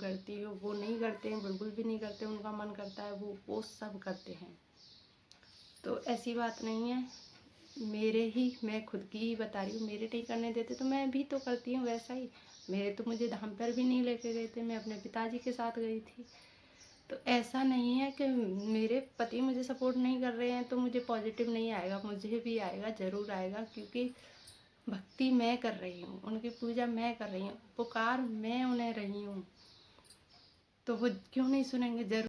करती हूँ वो नहीं करते हैं, बिल्कुल भी नहीं करते। उनका मन करता है वो सब करते हैं। तो ऐसी बात नहीं है, मैं खुद की ही बता रही हूँ। मेरे नहीं करने देते तो मैं भी तो करती हूँ वैसा ही। मेरे तो मुझे धाम पर भी नहीं लेके गए थे, मैं अपने पिताजी के साथ गई थी। तो ऐसा नहीं है कि मेरे पति मुझे सपोर्ट नहीं कर रहे हैं तो मुझे पॉजिटिव नहीं आएगा, मुझे भी आएगा, ज़रूर आएगा। क्योंकि भक्ति मैं कर रही हूँ, उनकी पूजा मैं कर रही हूँ, पुकार मैं उन्हें रही हूँ, तो वो क्यों नहीं सुनेंगे? ज़रूर।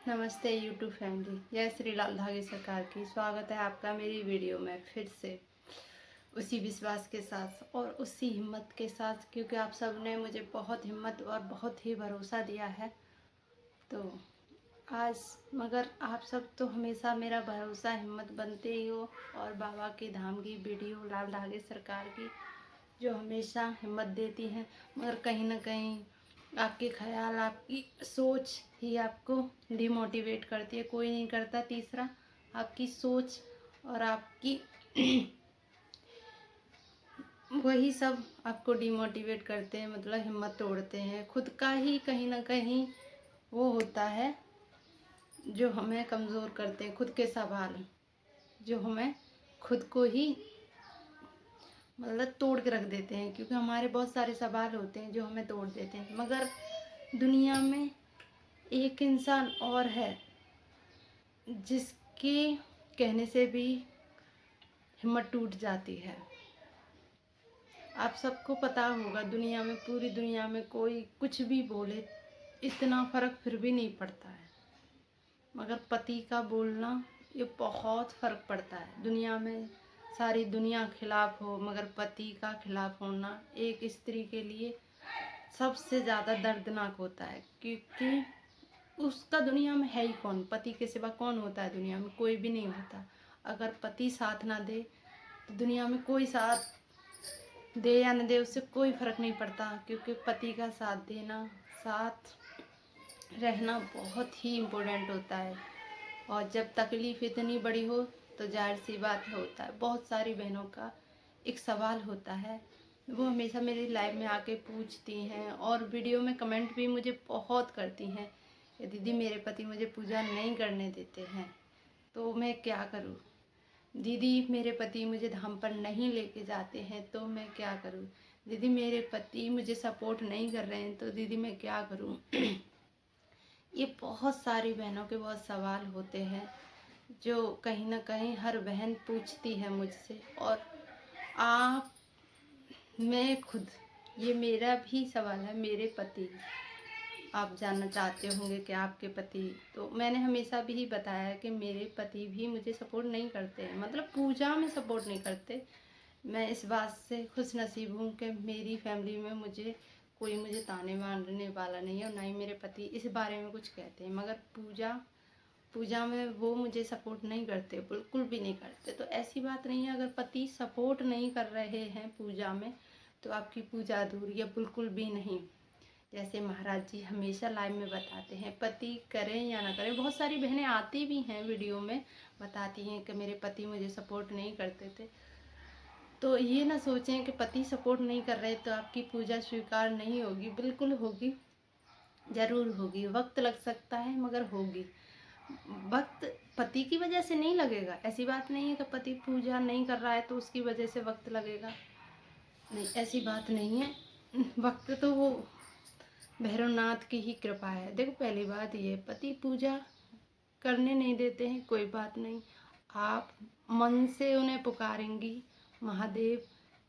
नमस्ते यूट्यूब फैमिली, जय श्री लाल धागे सरकार की। स्वागत है आपका मेरी वीडियो में फिर से, उसी विश्वास के साथ और उसी हिम्मत के साथ, क्योंकि आप सब ने मुझे बहुत हिम्मत और बहुत ही भरोसा दिया है। तो आज मगर आप सब तो हमेशा मेरा भरोसा हिम्मत बनते ही हो, और बाबा के धाम की वीडियो लाल धागे सरकार की जो हमेशा हिम्मत देती हैं। मगर कहीं ना कहीं आपके ख्याल, आपकी सोच ही आपको डिमोटिवेट करती है, कोई नहीं करता। तीसरा, आपकी सोच और आपकी वही सब आपको डिमोटिवेट करते हैं, मतलब हिम्मत तोड़ते हैं। खुद का ही कहीं ना कहीं वो होता है जो हमें कमज़ोर करते हैं, खुद के सवाल जो हमें खुद को ही मतलब तोड़ के रख देते हैं। क्योंकि हमारे बहुत सारे सवाल होते हैं जो हमें तोड़ देते हैं। मगर दुनिया में एक इंसान और है जिसके कहने से भी हिम्मत टूट जाती है। आप सबको पता होगा, दुनिया में, पूरी दुनिया में कोई कुछ भी बोले, इतना फ़र्क फिर भी नहीं पड़ता है। मगर पति का बोलना ये बहुत फ़र्क पड़ता है। दुनिया में सारी दुनिया खिलाफ हो, मगर पति का खिलाफ होना एक स्त्री के लिए सबसे ज़्यादा दर्दनाक होता है। क्योंकि उसका दुनिया में है ही कौन? पति के सिवा कौन होता है दुनिया में? कोई भी नहीं होता। अगर पति साथ ना दे तो दुनिया में कोई साथ दे या न दे, उससे कोई फ़र्क नहीं पड़ता। क्योंकि पति का साथ देना, साथ रहना बहुत ही इम्पोर्टेंट होता है। और जब तकलीफ़ इतनी बड़ी हो तो जाहिर सी बात होता है, बहुत सारी बहनों का एक सवाल होता है, वो हमेशा मेरी लाइव में आके पूछती हैं और वीडियो में कमेंट भी मुझे बहुत करती हैं कि दीदी मेरे पति मुझे पूजा नहीं करने देते हैं तो मैं क्या करूं? दीदी मेरे पति मुझे धाम पर नहीं लेके जाते हैं तो मैं क्या करूं? दीदी मेरे पति मुझे सपोर्ट नहीं कर रहे हैं तो दीदी मैं क्या करूं? ये बहुत सारी बहनों के बहुत सवाल होते हैं जो कहीं ना कहीं हर बहन पूछती है मुझसे। और आप, मैं खुद, ये मेरा भी सवाल है। मेरे पति, आप जानना चाहते होंगे कि आपके पति, तो मैंने हमेशा भी ही बताया है कि मेरे पति भी मुझे सपोर्ट नहीं करते हैं, मतलब पूजा में सपोर्ट नहीं करते। मैं इस बात से खुश नसीब हूँ कि मेरी फैमिली में मुझे ताने मारने वाला नहीं है, और ना ही मेरे पति इस बारे में कुछ कहते हैं। मगर पूजा में वो मुझे सपोर्ट नहीं करते, बिल्कुल भी नहीं करते। तो ऐसी बात नहीं है, अगर पति सपोर्ट नहीं कर रहे हैं पूजा में तो आपकी पूजा अधूरी है, बिल्कुल भी नहीं। जैसे महाराज जी हमेशा लाइव में बताते हैं, पति करें या ना करें। बहुत सारी बहनें आती भी हैं वीडियो में, बताती हैं कि मेरे पति मुझे सपोर्ट नहीं करते थे। तो ये ना सोचें कि पति सपोर्ट नहीं कर रहे तो आपकी पूजा स्वीकार नहीं होगी। बिल्कुल होगी, ज़रूर होगी। वक्त लग सकता है मगर होगी। वक्त पति की वजह से नहीं लगेगा, ऐसी बात नहीं है कि पति पूजा नहीं कर रहा है तो उसकी वजह से वक्त लगेगा, नहीं, ऐसी बात नहीं है। वक्त तो वो भैरवनाथ की ही कृपा है। देखो, पहली बात ये, पति पूजा करने नहीं देते हैं, कोई बात नहीं। आप मन से उन्हें पुकारेंगी, महादेव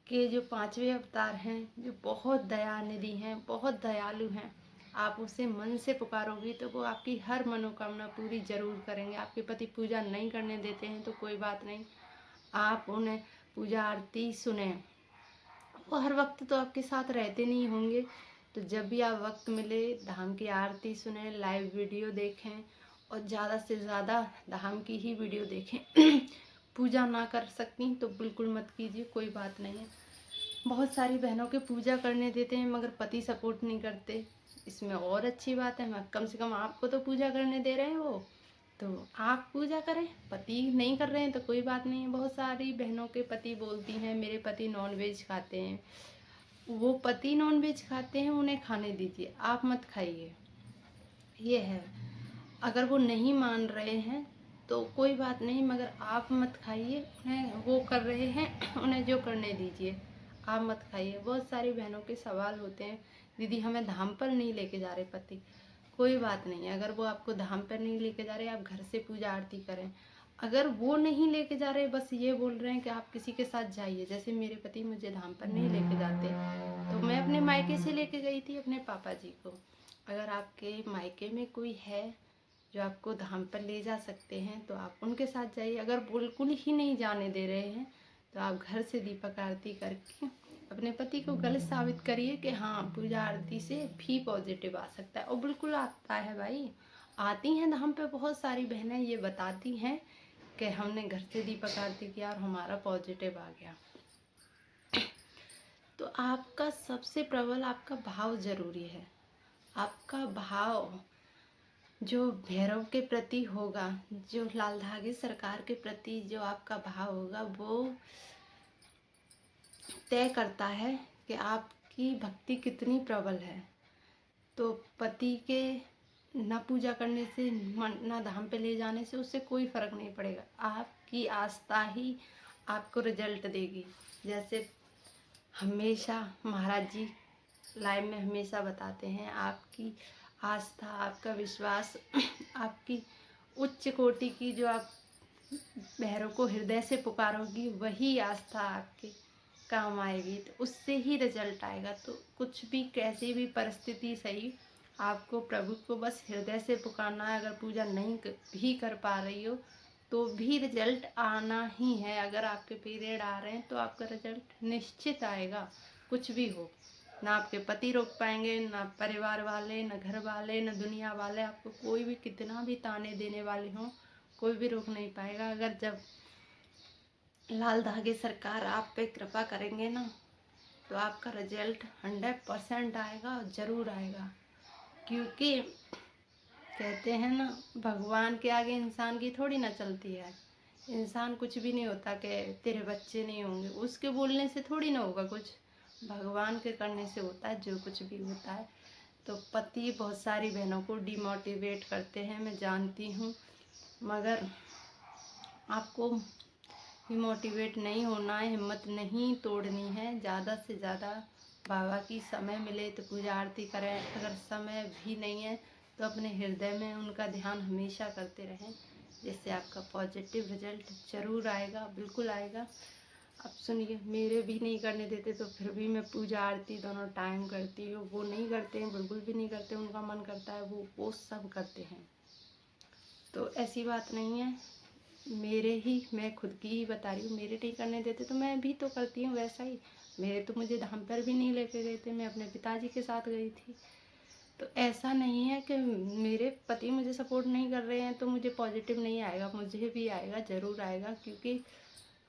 के जो 5वें अवतार हैं, जो बहुत दयानिधि हैं, बहुत दयालु हैं, आप उसे मन से पुकारोगी तो वो आपकी हर मनोकामना पूरी ज़रूर करेंगे। आपके पति पूजा नहीं करने देते हैं तो कोई बात नहीं, आप उन्हें पूजा आरती सुने। वो हर वक्त तो आपके साथ रहते नहीं होंगे, तो जब भी आप वक्त मिले धाम की आरती सुने, लाइव वीडियो देखें, और ज़्यादा से ज़्यादा धाम की ही वीडियो देखें। पूजा ना कर सकती तो बिल्कुल मत कीजिए, कोई बात नहीं है। बहुत सारी बहनों के पूजा करने देते हैं मगर पति सपोर्ट नहीं करते, इसमें और अच्छी बात है। मैं कम से कम आपको तो पूजा करने दे रहे हैं वो, तो आप पूजा करें। पति नहीं कर रहे हैं तो कोई बात नहीं है। बहुत सारी बहनों के पति बोलती हैं मेरे पति नॉनवेज खाते हैं, वो पति नॉनवेज खाते हैं, उन्हें खाने दीजिए, आप मत खाइए। ये है, अगर वो नहीं मान रहे हैं तो कोई बात नहीं, मगर आप मत खाइए। उन्हें वो कर रहे हैं उन्हें जो करने दीजिए, आप मत खाइए। बहुत सारी बहनों के सवाल होते हैं, दीदी हमें धाम पर नहीं लेके जा रहे पति। कोई बात नहीं, अगर वो आपको धाम पर नहीं लेके जा रहे, आप घर से पूजा आरती करें। अगर वो नहीं लेके जा रहे, बस ये बोल रहे हैं कि आप किसी के साथ जाइए, जैसे मेरे पति मुझे धाम पर नहीं लेके जाते, तो मैं अपने मायके से लेके गई थी अपने पापा जी को। अगर आपके मायके में कोई है जो आपको धाम पर ले जा सकते हैं तो आप उनके साथ जाइए। अगर बिल्कुल ही नहीं जाने दे रहे हैं तो आप घर से दीपक आरती करके अपने पति को गलत साबित करिए कि हाँ, पूजा आरती से भी पॉजिटिव आ सकता है। और बिल्कुल आता है भाई, आती हैं धाम पे बहुत सारी बहनें ये बताती हैं कि हमने घर से दीपक आरती किया और हमारा पॉजिटिव आ गया। तो आपका सबसे प्रबल आपका भाव जरूरी है। आपका भाव जो भैरव के प्रति होगा, जो लाल धागे सरकार के प्रति जो आपका भाव होगा, वो तय करता है कि आपकी भक्ति कितनी प्रबल है। तो पति के ना पूजा करने से, ना धाम पे ले जाने से उससे कोई फर्क नहीं पड़ेगा। आपकी आस्था ही आपको रिजल्ट देगी। जैसे हमेशा महाराज जी लाइव में हमेशा बताते हैं, आपकी आस्था, आपका विश्वास, आपकी उच्च कोटि की जो आप भैरव को हृदय से पुकारोगी, वही आस्था आपके काम आएगी, तो उससे ही रिजल्ट आएगा। तो कुछ भी, कैसी भी परिस्थिति सही, आपको प्रभु को बस हृदय से पुकारना है। अगर पूजा नहीं भी कर पा रही हो तो भी रिजल्ट आना ही है। अगर आपके पीरियड आ रहे हैं तो आपका रिजल्ट निश्चित आएगा, कुछ भी हो। ना आपके पति रोक पाएंगे, ना परिवार वाले, ना घर वाले, ना दुनिया वाले। आपको कोई भी कितना भी ताने देने वाले हों, कोई भी रोक नहीं पाएगा। अगर जब लाल धागे सरकार आप पे कृपा करेंगे ना, तो आपका रिजल्ट 100% आएगा और ज़रूर आएगा। क्योंकि कहते हैं ना, भगवान के आगे इंसान की थोड़ी ना चलती है। इंसान कुछ भी नहीं होता कि तेरे बच्चे नहीं होंगे, उसके बोलने से थोड़ी ना होगा कुछ। भगवान के करने से होता है जो कुछ भी होता है। तो पति बहुत सारी बहनों को डिमोटिवेट करते हैं, मैं जानती हूँ, मगर आपको डिमोटिवेट नहीं होना है, हिम्मत नहीं तोड़नी है। ज़्यादा से ज़्यादा बाबा की समय मिले तो पूजा आरती करें। अगर समय भी नहीं है तो अपने हृदय में उनका ध्यान हमेशा करते रहें, जिससे आपका पॉजिटिव रिजल्ट ज़रूर आएगा, बिल्कुल आएगा। अब सुनिए, मेरे भी नहीं करने देते तो फिर भी मैं पूजा आरती दोनों टाइम करती हूँ। वो नहीं करते हैं, बिल्कुल भी नहीं करते, उनका मन करता है वो सब करते हैं। तो ऐसी बात नहीं है, मेरे ही, मैं खुद की ही बता रही हूँ, मेरे नहीं करने देते तो मैं भी तो करती हूँ वैसा ही। मेरे तो मुझे धाम पर भी नहीं लेके गए थे, मैं अपने पिताजी के साथ गई थी। तो ऐसा नहीं है कि मेरे पति मुझे सपोर्ट नहीं कर रहे हैं तो मुझे पॉजिटिव नहीं आएगा, मुझे भी आएगा, ज़रूर आएगा। क्योंकि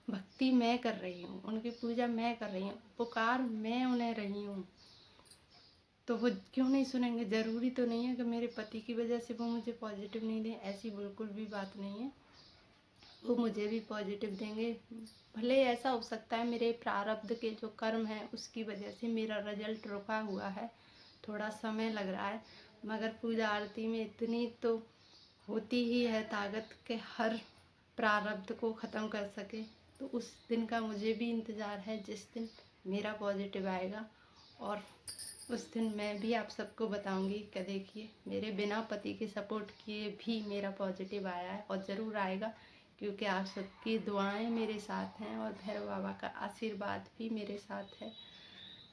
भक्ति मैं कर रही हूँ, उनकी पूजा मैं कर रही हूँ, पुकार मैं उन्हें रही हूँ, तो वो क्यों नहीं सुनेंगे। ज़रूरी तो नहीं है कि मेरे पति की वजह से वो मुझे पॉजिटिव नहीं दें, ऐसी बिल्कुल भी बात नहीं है। वो मुझे भी पॉजिटिव देंगे। भले ऐसा हो सकता है मेरे प्रारब्ध के जो कर्म हैं उसकी वजह से मेरा रिजल्ट रुका हुआ है, थोड़ा समय लग रहा है, मगर पूजा आरती में इतनी तो होती ही है ताकत के हर प्रारब्ध को ख़त्म कर सके। तो उस दिन का मुझे भी इंतज़ार है जिस दिन मेरा पॉजिटिव आएगा, और उस दिन मैं भी आप सबको बताऊंगी कि देखिए, मेरे बिना पति के सपोर्ट किए भी मेरा पॉजिटिव आया है, और ज़रूर आएगा। क्योंकि आप सबकी दुआएं मेरे साथ हैं और भैरव बाबा का आशीर्वाद भी मेरे साथ है।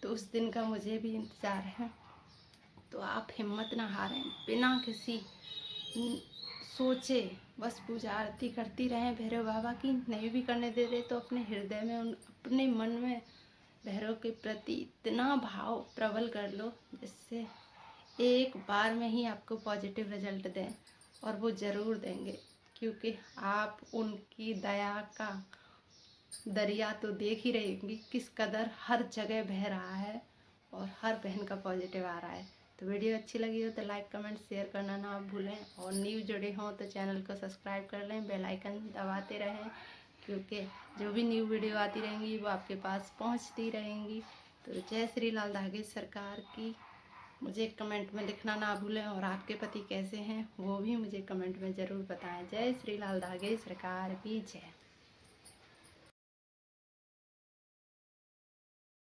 तो उस दिन का मुझे भी इंतज़ार है। तो आप हिम्मत ना हारें, बिना किसी सोचे बस पूजा आरती करती रहें भैरव बाबा की। नहीं भी करने दे रहे तो अपने हृदय में, अपने मन में भैरव के प्रति इतना भाव प्रबल कर लो जिससे एक बार में ही आपको पॉजिटिव रिजल्ट दें, और वो ज़रूर देंगे। क्योंकि आप उनकी दया का दरिया तो देख ही रहे होंगे किस कदर हर जगह बह रहा है और हर बहन का पॉजिटिव आ रहा है। तो वीडियो अच्छी लगी हो तो लाइक कमेंट शेयर करना ना भूलें, और न्यू जुड़े हों तो चैनल को सब्सक्राइब कर लें, बेल आइकन दबाते रहें, क्योंकि जो भी न्यू वीडियो आती रहेंगी वो आपके पास पहुंचती रहेंगी। तो जय श्री लाल धागेज सरकार की मुझे कमेंट में लिखना ना भूलें, और आपके पति कैसे हैं वो भी मुझे कमेंट में ज़रूर बताएं। जय श्री लाल धागेज सरकार की जय।